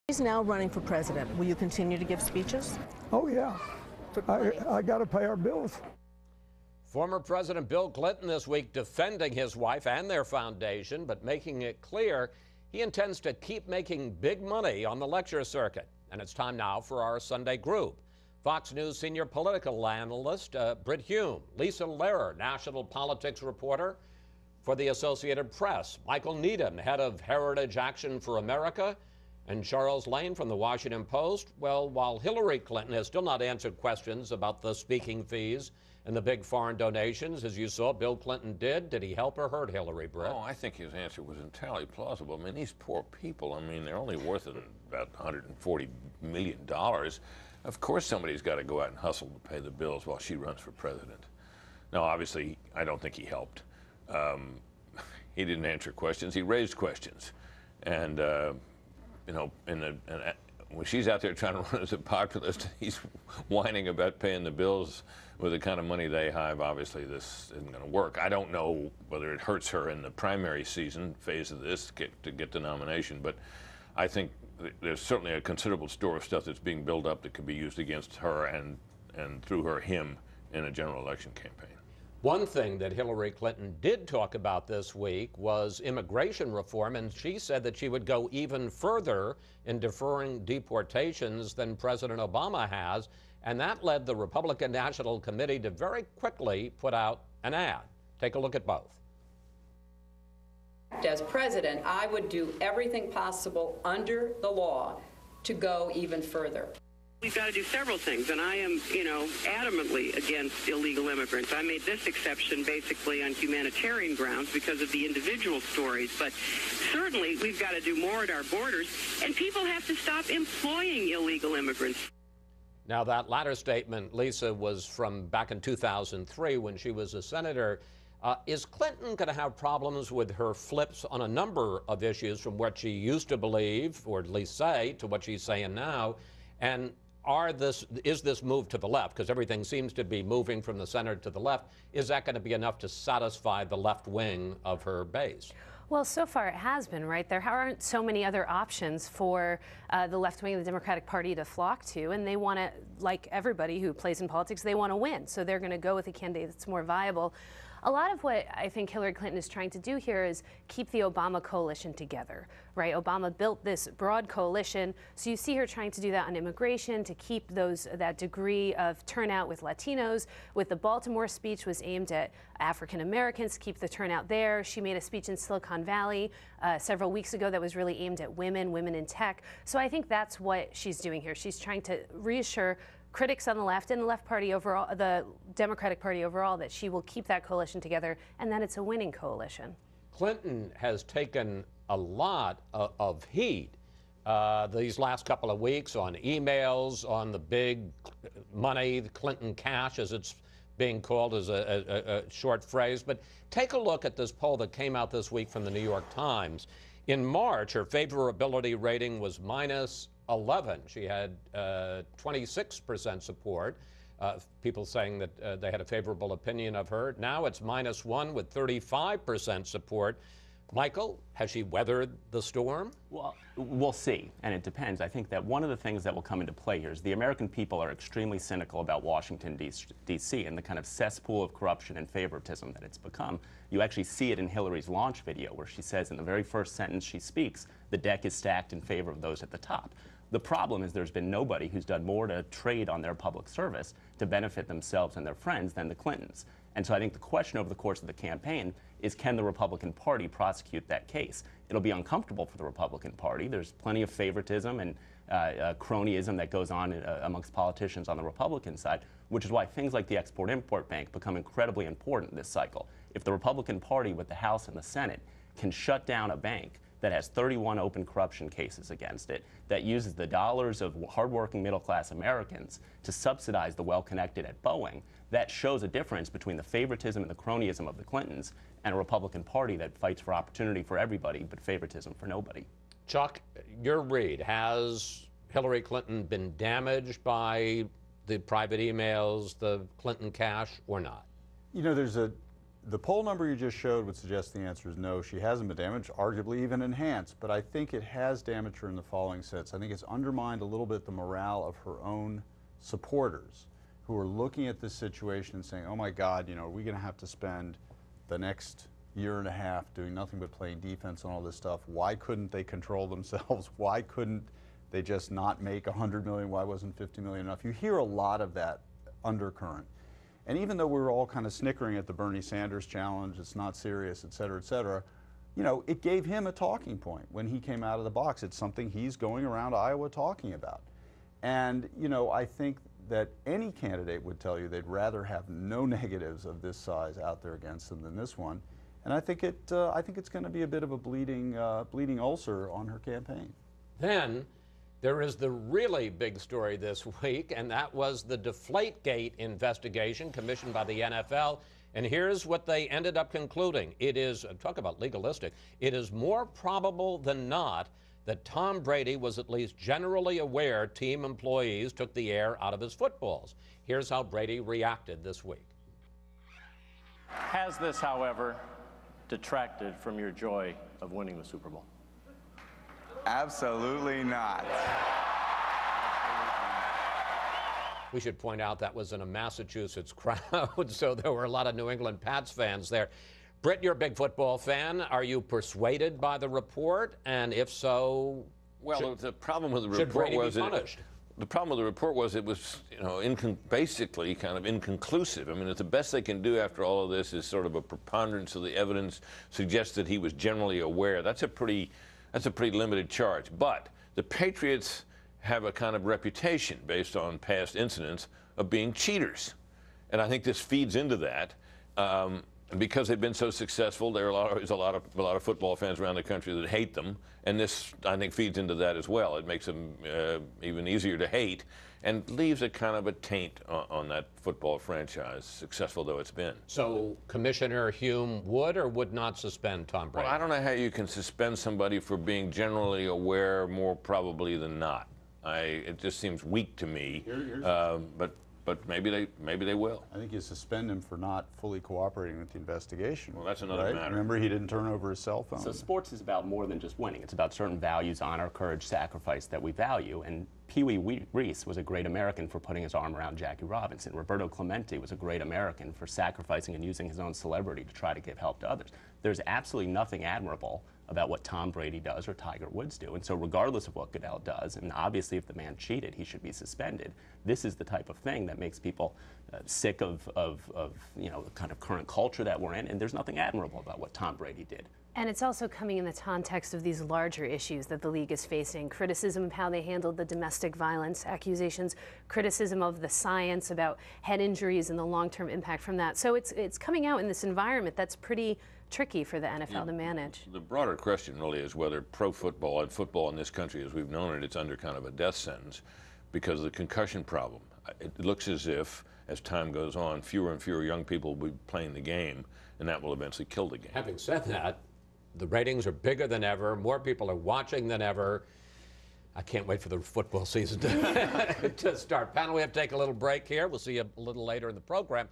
He's now running for president. Will you continue to give speeches? Oh, yeah. I got to pay our bills. Former President Bill Clinton this week defending his wife and their foundation, but making it clear he intends to keep making big money on the lecture circuit. And it's time now for our Sunday group. Fox News senior political analyst Brit Hume, Lisa Lerer, national politics reporter for the Associated Press, Michael Needham, head of Heritage Action for America, and Charles Lane from the Washington Post. Well, while Hillary Clinton has still not answered questions about the speaking fees and the big foreign donations, as you saw Bill Clinton did he help or hurt Hillary, Brett? Oh, I think his answer was entirely plausible. I mean, these poor people, I mean, they're only worth about $140 million. Of course somebody's got to go out and hustle to pay the bills while she runs for president. Now, obviously, I don't think he helped. He didn't answer questions. He raised questions. And, you know, when she's out there trying to run as a populist, he's whining about paying the bills with the kind of money they have. Obviously, this isn't going to work. I don't know whether it hurts her in the primary season phase of this to get the nomination, but I think there's certainly a considerable store of stuff that's being built up that could be used against her and through her him in a general election campaign. One thing that Hillary Clinton did talk about this week was immigration reform, and she said that she would go even further in deferring deportations than President Obama has, and that led the Republican National Committee to very quickly put out an ad. Take a look at both. As president, I would do everything possible under the law to go even further. We've got to do several things, and I am, adamantly against illegal immigrants. I made this exception basically on humanitarian grounds because of the individual stories, but certainly we've got to do more at our borders, and people have to stop employing illegal immigrants. Now, that latter statement, Lisa, was from back in 2003 when she was a senator. Is Clinton going to have problems with her flips on a number of issues from what she used to believe, or at least say, to what she's saying now? And is this move to the left, because everything seems to be moving from the center to the left, is that going to be enough to satisfy the left wing of her base? Well, so far it has been, right? There aren't so many other options for the left wing of the Democratic Party to flock to, and they want to, like everybody who plays in politics, they want to win. So they're going to go with a candidate that's more viable. A lot of what I think Hillary Clinton is trying to do here is keep the Obama coalition together, right? Obama built this broad coalition, so you see her trying to do that on immigration, to keep that degree of turnout with Latinos. With the Baltimore speech was aimed at African Americans, keep the turnout there. She made a speech in Silicon Valley several weeks ago that was really aimed at women in tech. So I think that's what she's doing here. She's trying to reassure critics on the left and the left party overall, the Democratic Party overall, that she will keep that coalition together and that it's a winning coalition. Clinton has taken a lot of heat these last couple of weeks on emails, on the big money, the Clinton cash, as it's being called as a short phrase. But take a look at this poll that came out this week from the New York Times. In March, her favorability rating was -11. She had 26% support, people saying that they had a favorable opinion of her. Now it's -1 with 35% support. Michael, has she weathered the storm? Well, we'll see, and it depends. I think that one of the things that will come into play here is the American people are extremely cynical about Washington, D.C. and the kind of cesspool of corruption and favoritism that it's become. You actually see it in Hillary's launch video, where she says in the very first sentence she speaks, the deck is stacked in favor of those at the top. The problem is there's been nobody who's done more to trade on their public service to benefit themselves and their friends than the Clintons. And so I think the question over the course of the campaign is, can the Republican Party prosecute that case? It'll be uncomfortable for the Republican Party. There's plenty of favoritism and cronyism that goes on amongst politicians on the Republican side, which is why things like the Export-Import Bank become incredibly important this cycle. If the Republican Party with the House and the Senate can shut down a bank that has 31 open corruption cases against it, that uses the dollars of hardworking middle-class Americans to subsidize the well-connected at Boeing, that shows a difference between the favoritism and the cronyism of the Clintons and a Republican Party that fights for opportunity for everybody but favoritism for nobody. Chuck, your read, has Hillary Clinton been damaged by the private emails, the Clinton cash, or not? You know, there's The poll number you just showed would suggest the answer is no, she hasn't been damaged, arguably even enhanced, but I think it has damaged her in the following sense. I think it's undermined a little bit the morale of her own supporters who are looking at this situation and saying, oh my God, you know, are we going to have to spend the next year and a half doing nothing but playing defense and all this stuff? Why couldn't they control themselves? Why couldn't they just not make 100 million? Why wasn't 50 million enough? You hear a lot of that undercurrent. And even though we were all kind of snickering at the Bernie Sanders challenge, it's not serious, et cetera, you know, it gave him a talking point when he came out of the box. It's something he's going around Iowa talking about. And, you know, I think that any candidate would tell you they'd rather have no negatives of this size out there against them than this one. And I think it's going to be a bit of a bleeding ulcer on her campaign. Then there is the really big story this week, and that was the Deflategate investigation commissioned by the NFL. And here's what they ended up concluding. It is, talk about legalistic, it is more probable than not that Tom Brady was at least generally aware team employees took the air out of his footballs. Here's how Brady reacted this week. Has this, however, detracted from your joy of winning the Super Bowl? Absolutely not. We should point out that was in a Massachusetts crowd, so there were a lot of New England Pats fans there. Brit, you're a big football fan. Are you persuaded by the report? And if so, well, the problem with the report should Brady was be punished? The problem with the report was it was, you know, basically kind of inconclusive. I mean, the best they can do after all of this is sort of a preponderance of the evidence suggests that he was generally aware. That's a pretty limited charge. But the Patriots have a kind of reputation based on past incidents of being cheaters, and I think this feeds into that. Because they've been so successful, there's a lot of football fans around the country that hate them, and this, I think, feeds into that as well. It makes them even easier to hate and leaves a kind of a taint on that football franchise, successful though it's been. So Commissioner Hume would or would not suspend Tom Brady? Well, I don't know how you can suspend somebody for being generally aware more probably than not. It just seems weak to me, but maybe they will. I think you suspend him for not fully cooperating with the investigation. Well, that's another matter. Remember, he didn't turn over his cell phone. So sports is about more than just winning. It's about certain values, honor, courage, sacrifice that we value. And Pee Wee Reese was a great American for putting his arm around Jackie Robinson. Roberto Clemente was a great American for sacrificing and using his own celebrity to try to give help to others. There's absolutely nothing admirable about what Tom Brady does or Tiger Woods do. And so regardless of what Goodell does, and obviously if the man cheated, he should be suspended, this is the type of thing that makes people sick of you know, the kind of current culture that we're in, and there's nothing admirable about what Tom Brady did. And it's also coming in the context of these larger issues that the league is facing. Criticism of how they handled the domestic violence accusations, criticism of the science about head injuries and the long-term impact from that. So it's coming out in this environment that's pretty tricky for the NFL to manage. The broader question really is whether pro football and football in this country as we've known it, it's under kind of a death sentence because of the concussion problem. It looks as if, as time goes on, fewer and fewer young people will be playing the game, and that will eventually kill the game. Having said that, the ratings are bigger than ever. More people are watching than ever. I can't wait for the football season to start. Panel, we have to take a little break here. We'll see you a little later in the program.